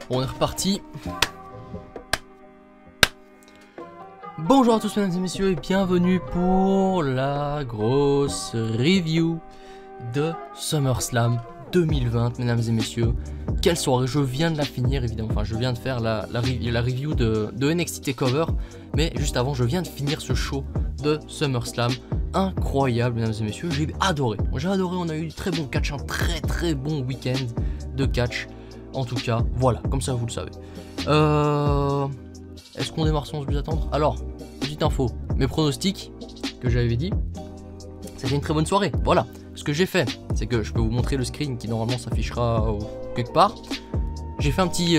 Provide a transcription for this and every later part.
On est reparti. Bonjour à tous mesdames et messieurs et bienvenue pour la grosse review de SummerSlam 2020 mesdames et messieurs. Quelle soirée, je viens de la finir évidemment, enfin je viens de faire la review de NXT TakeOver. Mais juste avant je viens de finir ce show de SummerSlam. Incroyable mesdames et messieurs, j'ai adoré, on a eu du très bon catch, un très bon week-end de catch. En tout cas, voilà, comme ça vous le savez. Est-ce qu'on démarre sans plus attendre? Alors, petite info, mes pronostics que j'avais dit, c'était une très bonne soirée. Voilà, ce que j'ai fait, c'est que je peux vous montrer le screen qui normalement s'affichera quelque part. J'ai fait un petit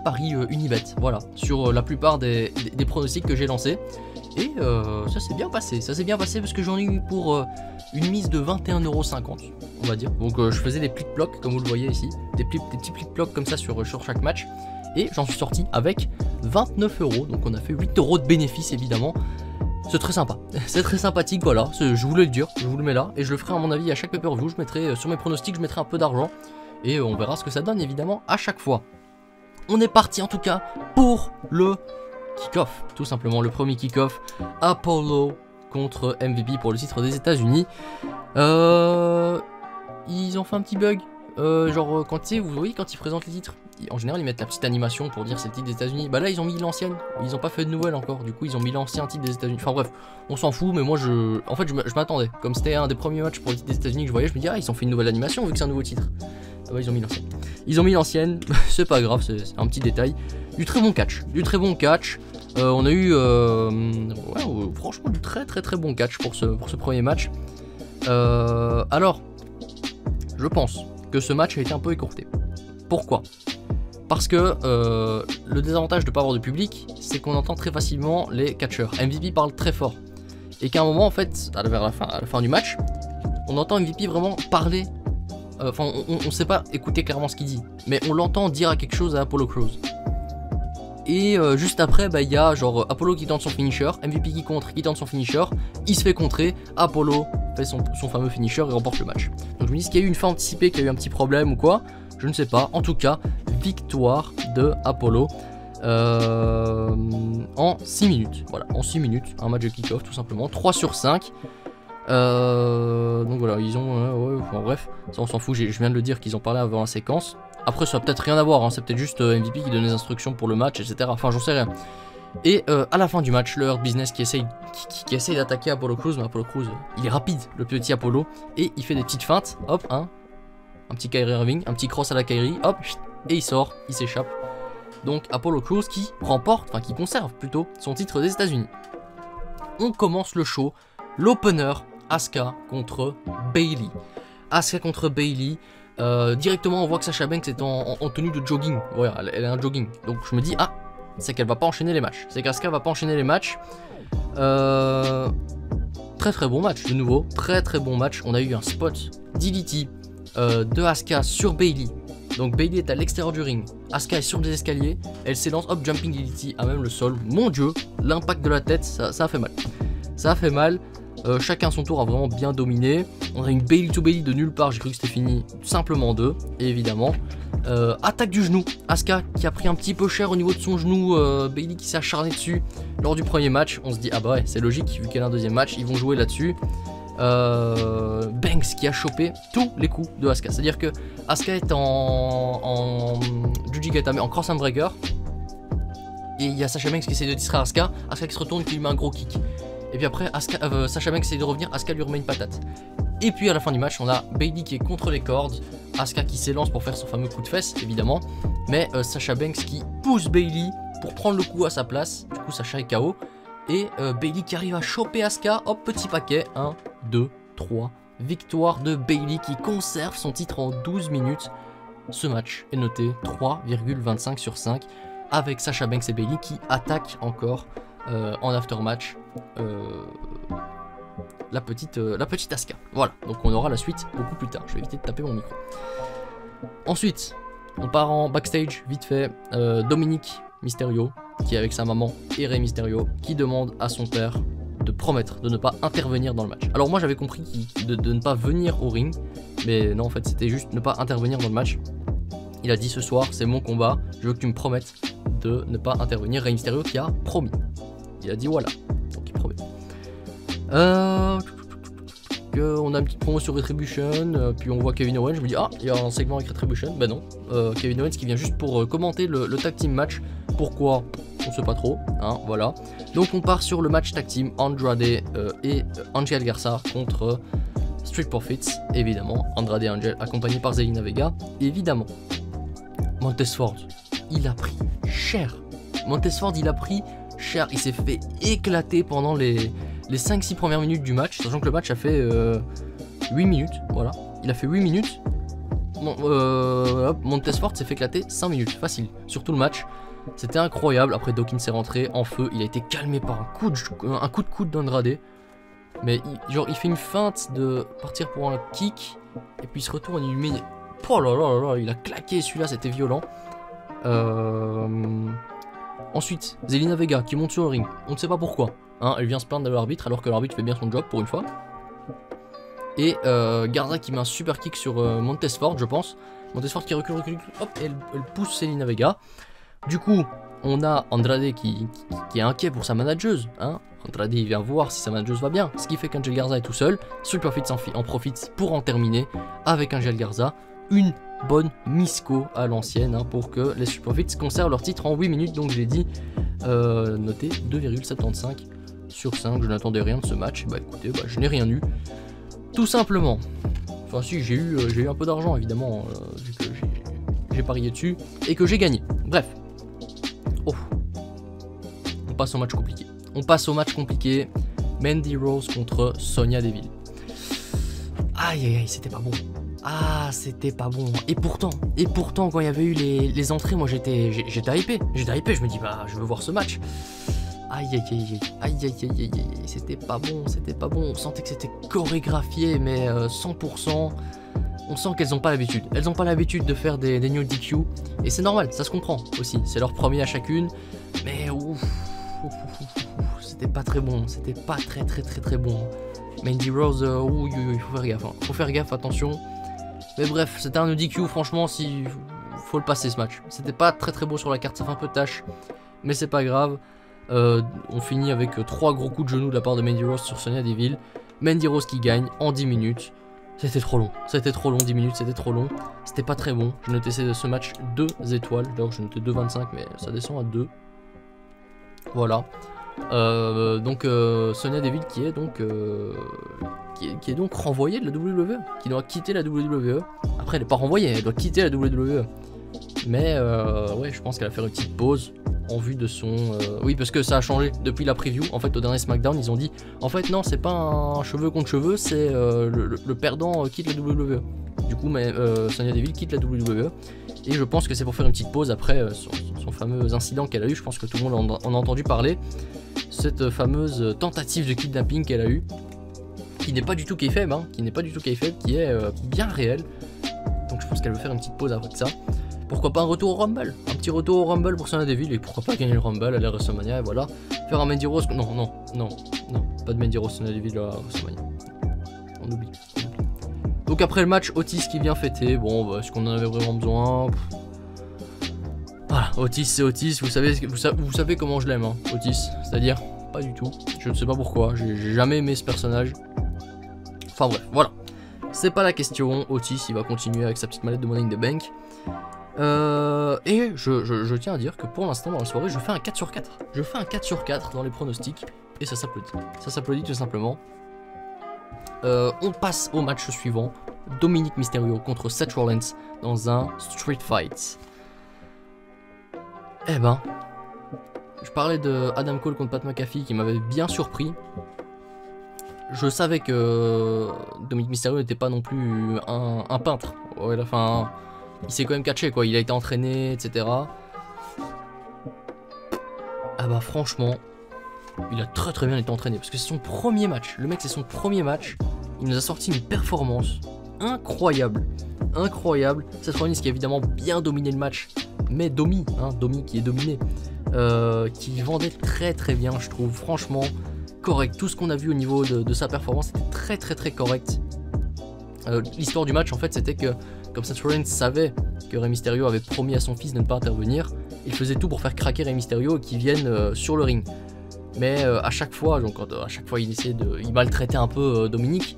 pari Unibet, voilà, sur la plupart des pronostics que j'ai lancés. Et ça s'est bien passé, parce que j'en ai eu pour une mise de 21,50 €, on va dire. Donc je faisais des plic-plocs, comme vous le voyez ici, des petits plic-plocs comme ça sur chaque match. Et j'en suis sorti avec 29 €, donc on a fait 8 € de bénéfice évidemment. C'est très sympa, c'est très sympathique, voilà, je voulais le dire, je vous le mets là. Et je le ferai à mon avis à chaque pay-per-view, je mettrai sur mes pronostics, je mettrai un peu d'argent. Et on verra ce que ça donne évidemment à chaque fois. On est parti en tout cas pour le kick-off, tout simplement, le premier kick-off, Apollo contre MVP pour le titre des États-Unis. Ils ont fait un petit bug, genre quand tu sais, vous voyez quand ils présentent les titres, en général ils mettent la petite animation pour dire c'est le titre des États-Unis. Bah là ils ont mis l'ancienne, ils ont pas fait de nouvelle encore, du coup ils ont mis l'ancien titre des États-Unis. Enfin bref, on s'en fout, mais moi je m'attendais, comme c'était un des premiers matchs pour le titre des États-Unis que je voyais, je me dis ah ils ont fait une nouvelle animation vu que c'est un nouveau titre. Ah bah ils ont mis l'ancienne. Ils ont mis l'ancienne, c'est pas grave, c'est un petit détail. Du très bon catch, on a eu franchement du très bon catch pour ce premier match. Alors, je pense que ce match a été un peu écourté. Pourquoi? Parce que le désavantage de ne pas avoir de public, c'est qu'on entend très facilement les catcheurs. MVP parle très fort. Et qu'à un moment, en fait, à la fin du match, on entend MVP vraiment parler. Enfin, on ne sait pas écouter clairement ce qu'il dit, mais on l'entend dire quelque chose à Apollo Crews. Et juste après, bah, y a genre Apollo qui tente son finisher, MVP qui contre, qui tente son finisher, il se fait contrer, Apollo fait son fameux finisher et remporte le match. Donc je me dis, est-ce qu'il y a eu une fin anticipée, qu'il y a eu un petit problème ou quoi? Je ne sais pas. En tout cas, victoire de Apollo en 6 minutes. Voilà, en 6 minutes, un match de kick-off tout simplement, 3 sur 5. Donc voilà, ils ont... enfin, bref, ça on s'en fout, je viens de le dire qu'ils ont parlé avant la séquence. Après ça va peut-être rien à voir, hein, c'est peut-être juste MVP qui donne les instructions pour le match, etc. Enfin j'en sais rien. Et à la fin du match, le Hurt Business qui essaye d'attaquer Apollo Crews, mais Apollo Crews, il est rapide, le petit Apollo, et il fait des petites feintes, hop, un petit Kyrie Irving, un petit cross à la Kyrie, hop, et il sort, il s'échappe. Donc Apollo Crews qui remporte, enfin qui conserve plutôt, son titre des États-Unis. On commence le show, l'opener, Asuka contre Bayley. Asuka contre Bayley. Directement on voit que Sasha Banks est en tenue de jogging. Voilà, elle est en jogging. Donc je me dis ah, c'est qu'elle va pas enchaîner les matchs. C'est qu'Asuka va pas enchaîner les matchs. Très bon match de nouveau. Très bon match. On a eu un spot DDT de Asuka sur Bayley. Donc Bayley est à l'extérieur du ring. Asuka est sur des escaliers. Elle s'élance, hop, jumping DDT à même le sol. Mon dieu, l'impact de la tête, ça a fait mal. Ça a fait mal. Chacun son tour a vraiment bien dominé. On a une Bayley to Bayley de nulle part, j'ai cru que c'était fini simplement 2. Et évidemment, attaque du genou, Asuka qui a pris un petit peu cher au niveau de son genou, Bayley qui s'est acharné dessus lors du premier match. On se dit ah bah ouais, c'est logique vu qu'elle a un deuxième match, ils vont jouer là-dessus. Banks qui a chopé tous les coups de Asuka, c'est à dire que Asuka est en Jujigata, mais en cross and breaker. Et il y a Sasha Banks qui essaie de distraire Asuka qui se retourne, qui lui met un gros kick. Et puis après, Sasha Banks essaie de revenir, Asuka lui remet une patate. Et puis à la fin du match, on a Bayley qui est contre les cordes, Asuka qui s'élance pour faire son fameux coup de fesse, évidemment. Mais Sasha Banks qui pousse Bayley pour prendre le coup à sa place. Du coup, Sasha est KO. Et Bayley qui arrive à choper Asuka. Hop, petit paquet. 1, 2, 3. Victoire de Bayley qui conserve son titre en 12 minutes. Ce match est noté 3,25 sur 5. Avec Sasha Banks et Bayley qui attaquent encore en aftermatch la petite Asuka. Voilà, donc on aura la suite beaucoup plus tard. Je vais éviter de taper mon micro. Ensuite, on part en backstage, vite fait. Dominic Mysterio, qui est avec sa maman, et Rey Mysterio, qui demande à son père de promettre de ne pas intervenir dans le match. Alors moi j'avais compris de ne pas venir au ring, mais non, en fait c'était juste ne pas intervenir dans le match. Il a dit ce soir, c'est mon combat, je veux que tu me promettes de ne pas intervenir. Rey Mysterio qui a promis. Il a dit voilà, donc il promet. On a une petite promo sur Retribution, puis on voit Kevin Owens, je me dis ah, il y a un segment avec Retribution, ben non. Kevin Owens qui vient juste pour commenter le tag team match. Pourquoi? On sait pas trop, hein, voilà. Donc on part sur le match tag team Andrade et Angel Garza contre Street Profits, évidemment. Andrade et Angel accompagné par Zelina Vega, évidemment. Montez Ford, il a pris cher. Montez Ford, il a pris cher. Il s'est fait éclater pendant les 5-6 premières minutes du match, sachant que le match a fait 8 minutes, voilà. Il a fait 8 minutes. Montez Ford s'est fait éclater 5 minutes, facile, sur tout le match. C'était incroyable. Après, Dawkins est rentré en feu. Il a été calmé par un coup de coude d'Andrade. Mais il fait une feinte de partir pour un kick. Et puis il se retourne, il lui met... Oh là là là là, il a claqué celui-là, c'était violent. Ensuite, Zelina Vega qui monte sur le ring. On ne sait pas pourquoi. Hein, elle vient se plaindre de l'arbitre alors que l'arbitre fait bien son job pour une fois. Et Garza qui met un super kick sur Montez Ford, je pense. Montez Ford qui recule, hop, et elle pousse Zelina Vega. Du coup, on a Andrade qui est inquiet pour sa manageuse. Hein. Andrade il vient voir si sa manageuse va bien. Ce qui fait qu'Angel Garza est tout seul. Street Profits en profite pour en terminer avec Angel Garza. Une bonne misco à l'ancienne hein, pour que les Street Profits conservent leur titre en 8 minutes. Donc j'ai dit noté 2,75 sur 5. Je n'attendais rien de ce match. Bah écoutez, bah, je n'ai rien eu. Tout simplement. Enfin si, j'ai eu un peu d'argent évidemment, vu que j'ai parié dessus et que j'ai gagné. Bref. Oh. On passe au match compliqué. Mandy Rose contre Sonya Deville. Aïe aïe aïe, c'était pas bon. Ah, c'était pas bon. Et pourtant, quand il y avait eu les entrées, moi j'étais hypé. Je me dis, bah, je veux voir ce match. Aïe aïe aïe aïe aïe aïe aïe aïe. C'était pas bon. On sentait que c'était chorégraphié, mais 100%. On sent qu'elles n'ont pas l'habitude. Elles n'ont pas l'habitude de faire des new DQ. Et c'est normal, ça se comprend aussi. C'est leur premier à chacune. Mais ouf, c'était pas très bon. C'était pas très bon. Mandy Rose, il faut faire gaffe. Hein. Faut faire gaffe, attention. Mais bref, c'était un new DQ. Franchement, faut le passer ce match. C'était pas très beau sur la carte. Ça fait un peu de tâche. Mais c'est pas grave. On finit avec 3 gros coups de genoux de la part de Mandy Rose sur Sonya Deville. Mandy Rose qui gagne en 10 minutes. C'était trop long, 10 minutes, c'était trop long. C'était pas très bon. J'ai noté ce match 2 étoiles. D'ailleurs, j'ai noté 2,25, mais ça descend à 2. Voilà. Donc, Sonya Deville qui est donc renvoyée de la WWE. Qui doit quitter la WWE. Après, elle n'est pas renvoyée, elle doit quitter la WWE. Mais, ouais, je pense qu'elle va faire une petite pause. En vue de son... Oui, parce que ça a changé depuis la preview. En fait, au dernier SmackDown, ils ont dit... En fait, non, c'est pas un cheveu contre cheveux, c'est le perdant quitte la WWE. Du coup, Sonya Deville quitte la WWE. Et je pense que c'est pour faire une petite pause après son fameux incident qu'elle a eu. Je pense que tout le monde en a entendu parler. Cette fameuse tentative de kidnapping qu'elle a eu. Qui n'est pas du tout kayfabe, hein. Qui est bien réelle. Donc je pense qu'elle veut faire une petite pause après ça. Pourquoi pas un retour au Rumble? Un petit retour au Rumble pour Sonya Deville. Et pourquoi pas gagner le Rumble, aller à WrestleMania et voilà. Faire un Mandy Rose. Non. Pas de Mandy Rose, Sonya Deville à WrestleMania. On oublie. Donc après le match, Otis qui vient fêter. Bon, bah, est-ce qu'on en avait vraiment besoin? Voilà, Otis c'est Otis. Vous savez comment je l'aime, hein, Otis. C'est-à-dire, pas du tout. Je ne sais pas pourquoi. J'ai jamais aimé ce personnage. Enfin bref, voilà. C'est pas la question. Otis, il va continuer avec sa petite mallette de Money in the Bank. Et je tiens à dire que pour l'instant dans la soirée je fais un 4 sur 4. Je fais un 4 sur 4 dans les pronostics et ça s'applaudit. Ça s'applaudit tout simplement. On passe au match suivant. Dominic Mysterio contre Seth Rollins dans un Street Fight. Eh ben, je parlais de Adam Cole contre Pat McAfee qui m'avait bien surpris. Je savais que Dominic Mysterio n'était pas non plus un peintre. Ouais, enfin... Il s'est quand même catché quoi, il a été entraîné, etc. Ah bah franchement, il a très bien été entraîné parce que c'est son premier match. Le mec c'est son premier match. Il nous a sorti une performance incroyable. Seth Rollins qui a évidemment bien dominé le match. Mais Domi qui est dominé. Qui vendait très bien je trouve. Franchement correct. Tout ce qu'on a vu au niveau de sa performance était très correct. L'histoire du match en fait c'était que comme Seth Rollins savait que Rey Mysterio avait promis à son fils de ne pas intervenir. Il faisait tout pour faire craquer Rey Mysterio et qu'il vienne sur le ring. Mais à chaque fois, donc à chaque fois il maltraitait un peu Dominique.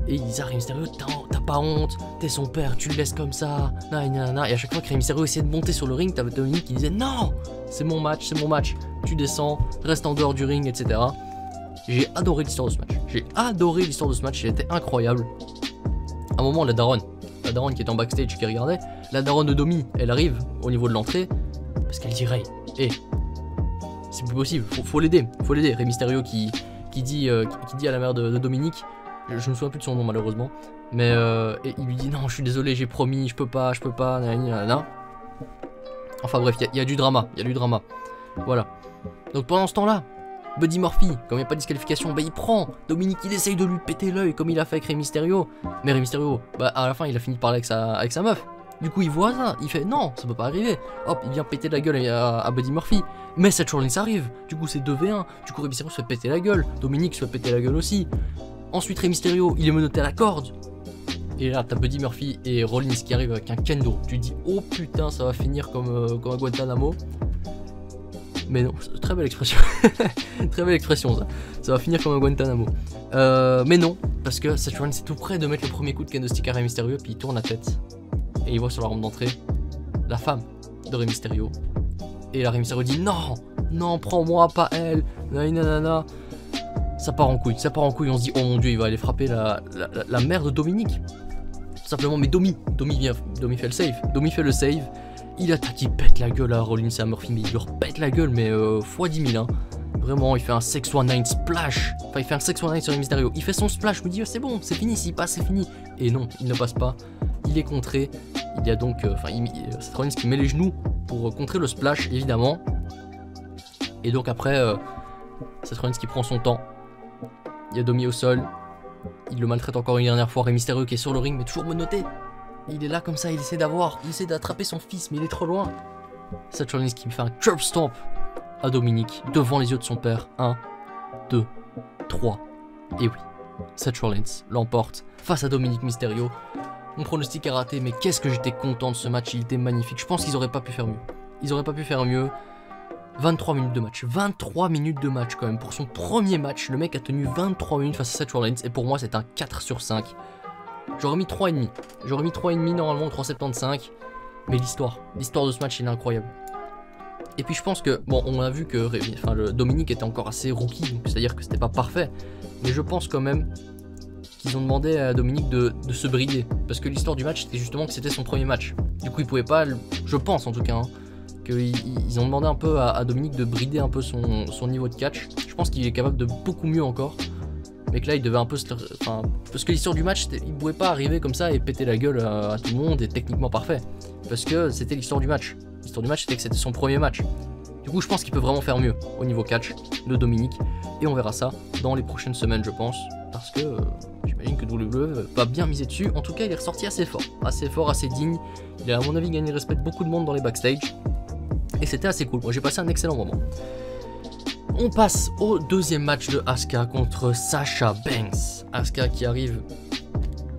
Et il disait à Rey Mysterio, t'as pas honte, t'es son père, tu le laisses comme ça, nanana. Et à chaque fois que Rey Mysterio essayait de monter sur le ring, t'avais Dominique qui disait non, c'est mon match, tu descends, reste en dehors du ring, etc. J'ai adoré l'histoire de ce match, il était incroyable. À un moment, la daronne qui était en backstage qui regardait, la daronne de Domi, elle arrive au niveau de l'entrée, parce qu'elle dit Rey, c'est plus possible, faut l'aider, Rey Mysterio qui dit à la mère de Dominique, je me souviens plus de son nom malheureusement, mais et il lui dit non, je suis désolé, j'ai promis, je peux pas, nanana. Enfin bref, il y a du drama, voilà. Donc pendant ce temps-là, Buddy Murphy, comme il n'y a pas de disqualification, bah il prend Dominique, il essaye de lui péter l'œil comme il a fait avec Rey Mysterio, mais Rey Mysterio, bah à la fin il a fini de parler avec sa meuf. Du coup il voit ça, il fait non, ça peut pas arriver. Hop, il vient péter la gueule à Buddy Murphy. Mais Seth Rollins arrive, du coup c'est 2v1, du coup Rey Mysterio se fait péter la gueule, Dominique se fait péter la gueule aussi. Ensuite Rey Mysterio, il est menotté à la corde. Et là t'as Buddy Murphy et Rollins qui arrivent avec un kendo. Tu dis oh putain, ça va finir comme à Guantanamo. Mais non, très belle expression. Très belle expression ça. Ça va finir comme à Guantanamo. Mais non, parce que Seth Rollins est tout près de mettre le premier coup de kendo stick à Rey Mysterio, puis il tourne la tête. Et il voit sur la rampe d'entrée la femme de Rey Mysterio. Et là Rey Mysterio dit non, prends-moi, pas elle, nanana. Ça part en couille, on se dit oh mon dieu, il va aller frapper la mère de Dominique. Tout simplement, mais Domi fait le save, il attaque, il pète la gueule à Rollins et à Murphy, mais il leur pète la gueule, mais fois 10 000 hein. Vraiment, il fait un 619 splash, enfin il fait un 619 sur Rey Mysterio, il fait son splash, je me dis c'est bon, c'est fini, s'il passe c'est fini. Et non, il ne passe pas, il est contré, il y a donc, c'est Rollins qui met les genoux pour contrer le splash évidemment. Et donc après, c'est Rollins qui prend son temps. Il y a Domi au sol, il le maltraite encore une dernière fois, Rey Mysterio qui est sur le ring mais toujours menotté. Il est là comme ça, il essaie d'attraper son fils mais il est trop loin. Seth Rollins qui me fait un curb stomp à Dominique devant les yeux de son père. 1, 2, 3. Et oui, Seth Rollins l'emporte face à Dominique Mysterio. Mon pronostic est raté, mais qu'est-ce que j'étais content de ce match, il était magnifique. Je pense qu'ils auraient pas pu faire mieux. 23 minutes de match. 23 minutes de match quand même. Pour son premier match, le mec a tenu 23 minutes face à Seth Rollins. Et pour moi, c'est un 4 sur 5. J'aurais mis 3,5. J'aurais mis 3,5 normalement, 3,75. Mais l'histoire de ce match, il est incroyable. Et puis je pense que, bon, on a vu que le Dominique était encore assez rookie. C'est-à-dire que c'était pas parfait. Mais je pense quand même qu'ils ont demandé à Dominique de se brider. Parce que l'histoire du match, c'était justement que c'était son premier match. Du coup, il pouvait pas, je pense en tout cas, ils ont demandé un peu à Dominique de brider un peu son niveau de catch. Je pense qu'il est capable de beaucoup mieux encore. Mais que là il devait un peu parce que l'histoire du match, il pouvait pas arriver comme ça et péter la gueule à tout le monde et techniquement parfait. Parce que c'était l'histoire du match. L'histoire du match c'était que c'était son premier match. Du coup je pense qu'il peut vraiment faire mieux au niveau catch de Dominique. Et on verra ça dans les prochaines semaines je pense. Parce que j'imagine que WWE va bien miser dessus. En tout cas il est ressorti assez fort, assez digne. Il a à mon avis gagné le respect de beaucoup de monde dans les backstage. Et c'était assez cool, moi j'ai passé un excellent moment. On passe au deuxième match de Asuka contre Sasha Banks. Asuka qui arrive...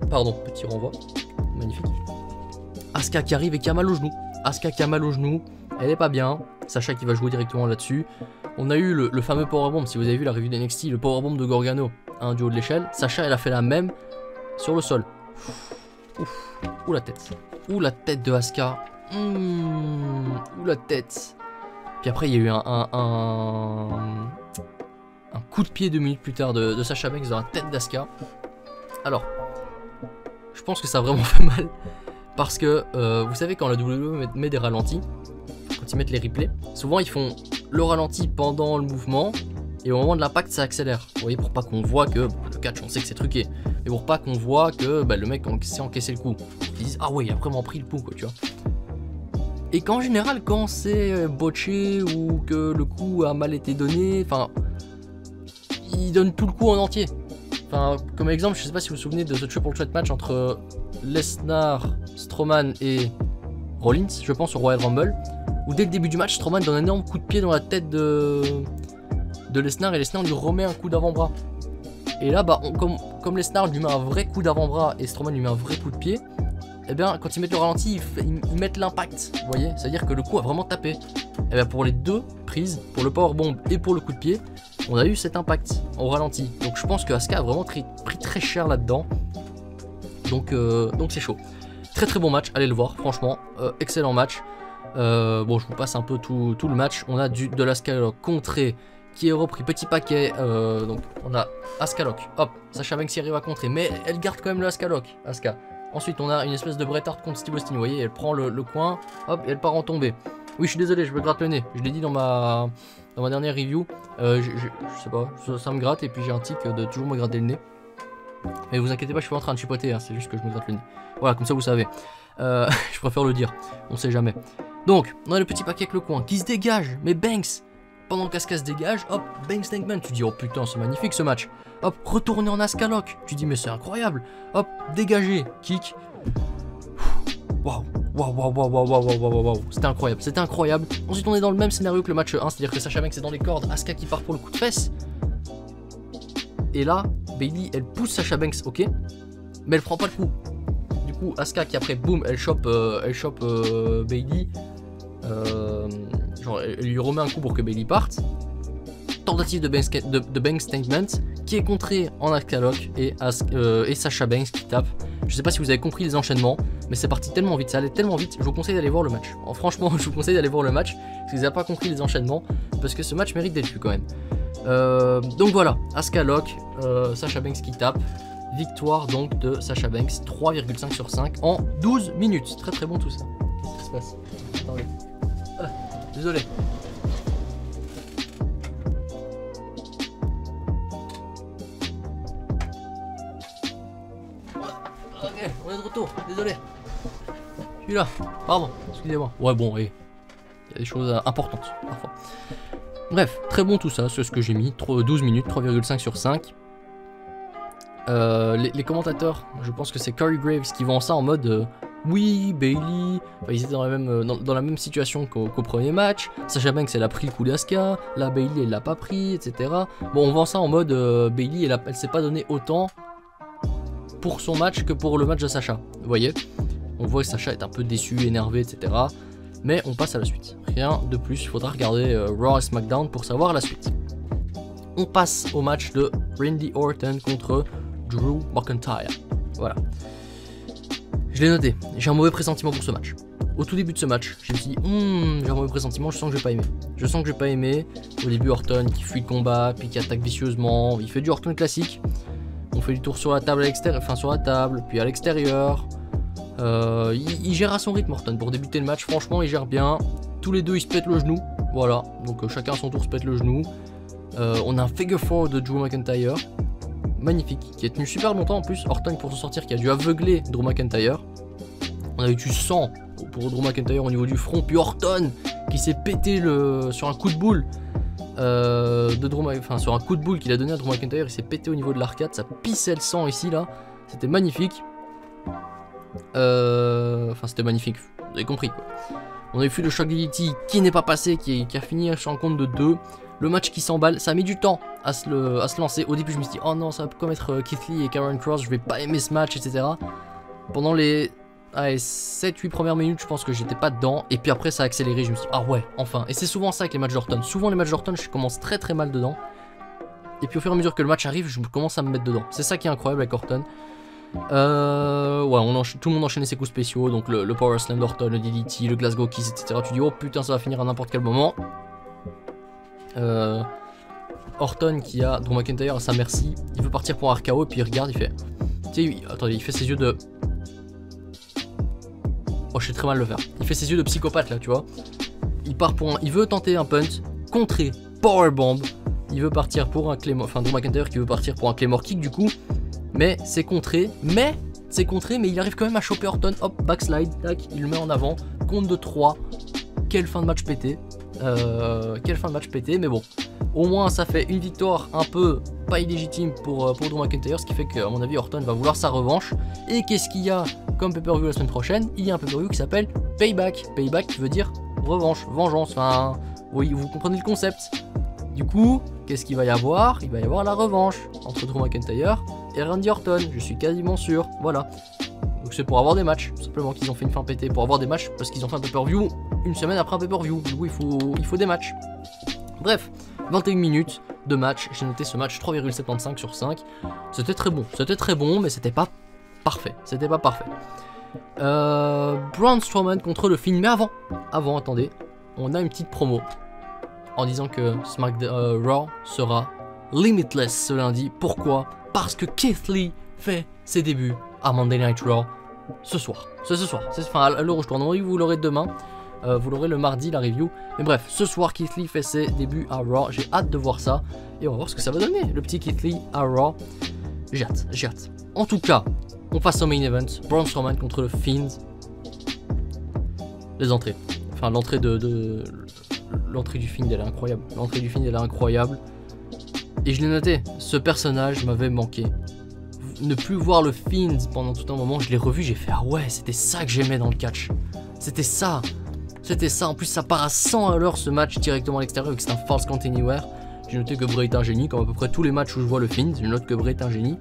Pardon, petit renvoi. Magnifique. Asuka qui arrive et qui a mal au genou. Elle est pas bien. Sasha qui va jouer directement là-dessus. On a eu le fameux powerbomb, si vous avez vu la review d'NXT, le powerbomb de Gargano du haut de l'échelle. Sasha elle a fait la même sur le sol. Ouf. Ouh la tête. Ouh la tête de Asuka. Ouh la tête. Puis après il y a eu un coup de pied 2 minutes plus tard de Sasha Banks dans la tête d'Asuka. Alors, je pense que ça a vraiment fait mal. Parce que vous savez quand la WWE met des ralentis, quand ils mettent les replays, souvent ils font le ralenti pendant le mouvement et au moment de l'impact ça accélère. Vous voyez, pour pas qu'on voit que le catch on sait que c'est truqué, mais pour pas qu'on voit que le mec s'est encaissé le coup. Ils disent ah ouais il a vraiment pris le coup quoi tu vois. Et qu'en général, quand c'est botché ou que le coup a mal été donné, enfin, il donne tout le coup en entier. Enfin, comme exemple, je sais pas si vous vous souvenez de ce Triple Threat match entre Lesnar, Strowman et Rollins, je pense au Royal Rumble, où dès le début du match, Strowman donne un énorme coup de pied dans la tête de Lesnar et Lesnar lui remet un coup d'avant-bras. Et là, comme Lesnar lui met un vrai coup d'avant-bras et Strowman lui met un vrai coup de pied, eh bien quand ils mettent le ralenti, ils mettent l'impact, vous voyez, c'est-à-dire que le coup a vraiment tapé. Et bien pour les deux prises, pour le powerbomb et pour le coup de pied, on a eu cet impact au ralenti. Donc je pense que Asuka a vraiment pris très cher là-dedans. Donc c'est chaud. Très très bon match, allez le voir, franchement, excellent match. Bon, je vous passe un peu tout le match. On a de l'Asuka Lock contré qui est repris, petit paquet. Donc on a Asuka Lock, hop, Sasha Banks y arrive à contrer, mais elle garde quand même le Asuka Lock, Asuka. Ensuite on a une espèce de Bret Hart contre Steve Austin, vous voyez, elle prend le coin, hop, et elle part en tombée. Oui, je suis désolé, je me gratte le nez, je l'ai dit dans ma dernière review, je sais pas, ça me gratte et puis j'ai un tic de toujours me gratter le nez. Mais vous inquiétez pas, je suis pas en train de chipoter, hein, c'est juste que je me gratte le nez. Voilà, comme ça vous savez. Je préfère le dire, on sait jamais. Donc, on a le petit paquet avec le coin qui se dégage, mais Banks, pendant que Asuka se dégage, hop, Banks Tankman, tu dis oh putain c'est magnifique ce match. Hop, retourner en Asuka Lock, tu dis mais c'est incroyable. Hop, dégagé, kick. Waouh, c'était incroyable, c'était incroyable. Ensuite on est dans le même scénario que le match 1, c'est-à-dire que Sasha Banks est dans les cordes, Asuka qui part pour le coup de fesse. Et là, Bayley elle pousse Sasha Banks, ok, mais elle prend pas le coup. Du coup, Asuka qui après, boum, elle chope Bayley. Genre, elle lui remet un coup pour que Bayley parte. Tentative de Banks Statement qui est contrée en Asuka Lock et Sasha Banks qui tape. Je sais pas si vous avez compris les enchaînements, mais c'est parti tellement vite, ça allait tellement vite. Je vous conseille d'aller voir le match. Alors, franchement, je vous conseille d'aller voir le match si vous n'avez pas compris les enchaînements, parce que ce match mérite d'être vu quand même. Donc voilà, Asuka Lock, Sasha Banks qui tape. Victoire donc de Sasha Banks, 3,5 sur 5 en 12 minutes. Très très bon tout ça. Qu'est-ce qui se passe? Attendez. Désolé. Ok, on est de retour, désolé. Je suis là, pardon, excusez-moi. Ouais bon, il y a des choses importantes parfois. Bref, très bon tout ça, c'est ce que j'ai mis, 12 minutes, 3,5 sur 5. Les commentateurs, je pense que c'est Corey Graves qui vend ça en mode oui, Bayley, enfin, ils étaient dans la même situation qu'au premier match. Sasha Banks elle a pris le coup d'Asuka, là Bayley elle l'a pas pris, etc. Bon, on vend ça en mode Bayley elle s'est pas donné autant pour son match que pour le match de Sasha. Vous voyez, on voit que Sasha est un peu déçu, énervé, etc. Mais on passe à la suite. Rien de plus, il faudra regarder Raw et SmackDown pour savoir la suite. On passe au match de Randy Orton contre Drew McIntyre. Voilà. Je l'ai noté, j'ai un mauvais pressentiment pour ce match. Au tout début de ce match, je me suis dit, j'ai un mauvais pressentiment, je sens que je vais pas aimer. Je sens que je vais pas aimer. Au début, Orton qui fuit le combat, puis qui attaque vicieusement. Il fait du Orton classique. On fait du tour sur la table à l'extérieur, enfin sur la table, puis à l'extérieur. Il gère à son rythme, Orton. Pour débuter le match, franchement, il gère bien. Tous les deux, ils se pètent le genou. Voilà, donc chacun à son tour se pète le genou. On a un figure four de Drew McIntyre. Magnifique, qui a tenu super longtemps en plus. Orton pour s'en sortir qui a dû aveugler Drew McIntyre. On a eu du sang pour Drew McIntyre au niveau du front, puis Orton qui s'est pété sur un coup de boule sur un coup de boule qu'il a donné à Drew McIntyre, il s'est pété au niveau de l'arcade, ça pissait le sang ici là, c'était magnifique. Enfin c'était magnifique, vous avez compris quoi. On a eu le shock DDT qui n'est pas passé, qui a fini sur un compte de 2. Le match qui s'emballe, ça a mis du temps à se lancer. Au début je me suis dit oh non ça va comme être Keith Lee et Karen Cross, je vais pas aimer ce match, etc. Pendant les 7-8 premières minutes je pense que j'étais pas dedans. Et puis après ça a accéléré, je me suis dit ah ouais enfin. Et c'est souvent ça avec les matchs d'Orton. Souvent les matchs d'Orton je commence très mal dedans. Et puis au fur et à mesure que le match arrive je commence à me mettre dedans. C'est ça qui est incroyable avec Orton. Ouais, tout le monde enchaînait ses coups spéciaux. Donc le Power Slam d'Orton, le DDT, le Glasgow Kiss, etc. Tu dis oh putain ça va finir à n'importe quel moment. Orton qui a Drew McIntyre à sa merci, il veut partir pour un RKO et puis il regarde, il fait attendez, il fait ses yeux de oh je sais très mal le faire, il fait ses yeux de psychopathe là tu vois, il veut tenter un punt, contrer, powerbomb, il veut partir pour un Claymore, enfin Drew McIntyre qui veut partir pour un Claymore kick du coup, mais c'est contré, mais il arrive quand même à choper Orton, hop, backslide, tac, il le met en avant, compte de 3, quelle fin de match pété. Mais bon, au moins ça fait une victoire un peu pas illégitime pour Drew McIntyre, ce qui fait qu'à mon avis Orton va vouloir sa revanche. Et qu'est-ce qu'il y a comme pay-per-view la semaine prochaine? Il y a un pay-per-view qui s'appelle Payback. Payback qui veut dire revanche, vengeance, enfin oui vous comprenez le concept. Du coup, qu'est-ce qu'il va y avoir? Il va y avoir la revanche entre Drew McIntyre et Randy Orton, je suis quasiment sûr, voilà. Donc c'est pour avoir des matchs, tout simplement qu'ils ont fait une fin pétée. Pour avoir des matchs, parce qu'ils ont fait un pay-per-view une semaine après un pay-per-view. Du coup, il faut des matchs. Bref, 21 minutes de match. J'ai noté ce match 3,75 sur 5. C'était très bon, mais c'était pas parfait. Braun Strowman contre le Fiend. Mais avant, attendez, on a une petite promo en disant que Raw sera limitless ce lundi. Pourquoi? Parce que Keith Lee fait ses débuts à Monday Night Raw ce soir. Enfin, à l'heure où je tourne, vous l'aurez demain. Vous l'aurez le mardi, la review. Mais bref, ce soir, Keith Lee fait ses débuts à Raw. J'ai hâte de voir ça. Et on va voir ce que ça va donner, le petit Keith Lee à Raw. J'ai hâte. En tout cas, on passe au main event. Braun Strowman contre le Fiend. Les entrées. Enfin, l'entrée l'entrée du Fiend, elle est incroyable. Et je l'ai noté, ce personnage m'avait manqué. Ne plus voir le Fiend pendant tout un moment, je l'ai revu, j'ai fait ah ouais, c'était ça que j'aimais dans le catch. C'était ça. En plus, ça part à 100 à l'heure ce match directement à l'extérieur, vu que c'est un Falls Count Anywhere. J'ai noté que Bray est un génie, comme à peu près tous les matchs où je vois le Fiend, je note que Bray est un génie.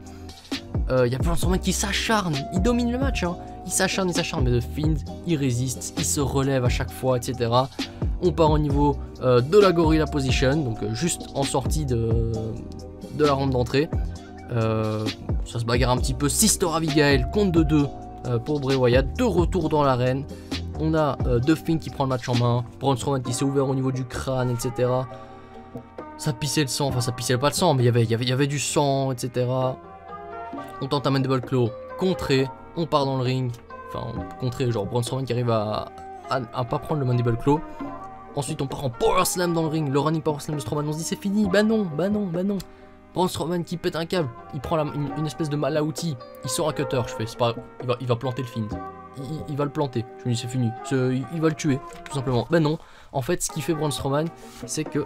Il y a plein de mecs qui s'acharnent, il domine le match, hein. Il s'acharne, mais le Fiend, il résiste, il se relève à chaque fois, etc. On part au niveau de la Gorilla Position, donc juste en sortie de la rampe d'entrée. Ça se bagarre un petit peu. Sister Abigail compte de 2 pour Bray Wyatt, de retour dans l'arène. On a The Fiend qui prend le match en main, Braun Strowman qui s'est ouvert au niveau du crâne, etc. Ça pissait le sang, enfin ça pissait pas le sang, mais il y avait du sang, etc. On tente un mandible claw, contré, on part dans le ring, enfin contré, genre Braun Strowman qui arrive à pas prendre le mandible claw. Ensuite on part en power slam dans le ring, le running power slam de Strowman, on se dit c'est fini, bah non. Braun Strowman qui pète un câble, il prend une espèce de mal à outils, il sort un cutter, je fais c'est pas grave, il va planter le Fiend. Il va le planter, je me dis c'est fini, il va le tuer, tout simplement. Ben non, en fait ce qu'il fait Braun Strowman, c'est que...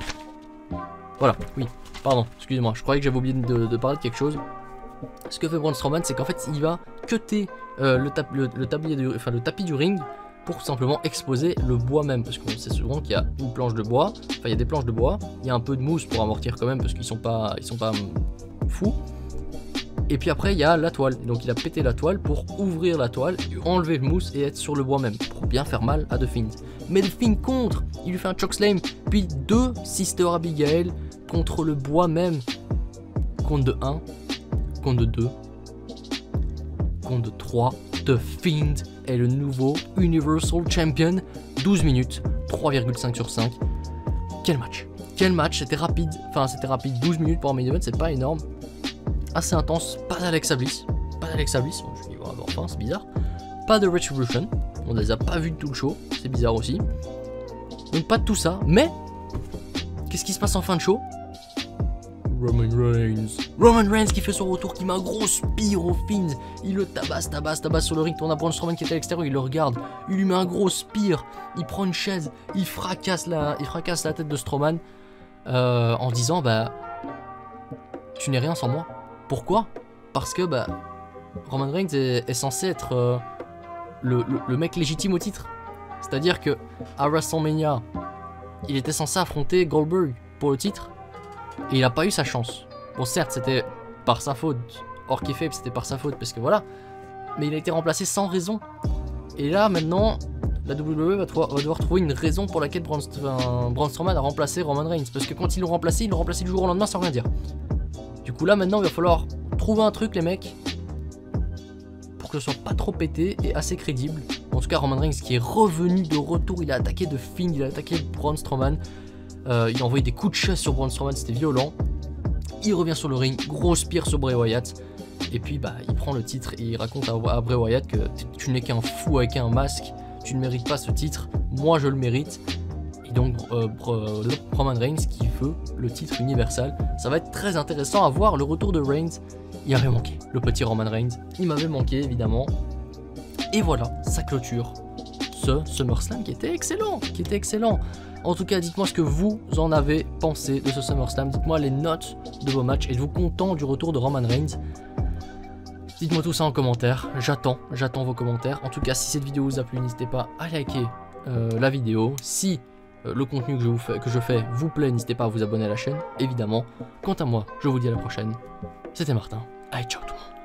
Voilà, oui, pardon, excusez-moi, je croyais que j'avais oublié de parler de quelque chose. Ce que fait Braun Strowman, c'est qu'en fait il va cutter le tapis du ring pour simplement exposer le bois même, parce qu'on sait souvent qu'il y a une planche de bois, enfin il y a des planches de bois, il y a un peu de mousse pour amortir quand même, parce qu'ils sont pas fous. Et puis après il y a la toile, donc il a pété la toile pour ouvrir la toile, enlever le mousse et être sur le bois même, pour bien faire mal à The Fiend. Mais The Fiend contre, il lui fait un chokeslam, puis 2 Sister Abigail contre le bois même, compte de 1, compte de 2, compte de 3, The Fiend est le nouveau Universal Champion, 12 minutes, 3,5 sur 5, quel match, c'était rapide, 12 minutes pour un main event, c'est pas énorme. Assez intense, pas d'Alexa Bliss, bon, je me dis enfin c'est bizarre, pas de Retribution, on les a pas vus de tout le show, c'est bizarre aussi, donc pas de tout ça, mais qu'est-ce qui se passe en fin de show? Roman Reigns qui fait son retour, qui met un gros spear au Fiend, il le tabasse sur le ring, on a Braun Strowman qui était à l'extérieur, il le regarde, il lui met un gros spear, il prend une chaise, il fracasse la tête de Strowman en disant bah tu n'es rien sans moi. Pourquoi? Parce que bah Roman Reigns est censé être le mec légitime au titre. C'est-à-dire que à WrestleMania, il était censé affronter Goldberg pour le titre et il a pas eu sa chance. Bon certes c'était par sa faute, hors kayfabe c'était par sa faute parce que voilà, mais il a été remplacé sans raison. Et là maintenant la WWE va devoir trouver une raison pour laquelle Braun Strowman a remplacé Roman Reigns, parce que quand ils l'ont remplacé du jour au lendemain sans rien dire. Du coup là maintenant il va falloir trouver un truc les mecs pour que ce soit pas trop pété et assez crédible. En tout cas Roman Reigns qui est revenu de retour, il a attaqué de Fiend, il a attaqué Braun Strowman, il a envoyé des coups de chaise sur Braun Strowman, c'était violent. Il revient sur le ring, gros spear sur Bray Wyatt, et puis bah il prend le titre et il raconte à Bray Wyatt que tu n'es qu'un fou avec un masque, tu ne mérites pas ce titre, moi je le mérite. Et donc Roman Reigns qui veut le titre universal. Ça va être très intéressant à voir le retour de Reigns. Il m'avait manqué, le petit Roman Reigns, il m'avait manqué évidemment. Et voilà, ça clôture ce SummerSlam qui était excellent, En tout cas, dites-moi ce que vous en avez pensé de ce SummerSlam. Dites-moi les notes de vos matchs. Êtes-vous content du retour de Roman Reigns? Dites-moi tout ça en commentaire. J'attends vos commentaires. En tout cas, si cette vidéo vous a plu, n'hésitez pas à liker la vidéo. Si le contenu que je fais vous plaît, n'hésitez pas à vous abonner à la chaîne, évidemment. Quant à moi, je vous dis à la prochaine. C'était Martin. Allez, ciao tout le monde.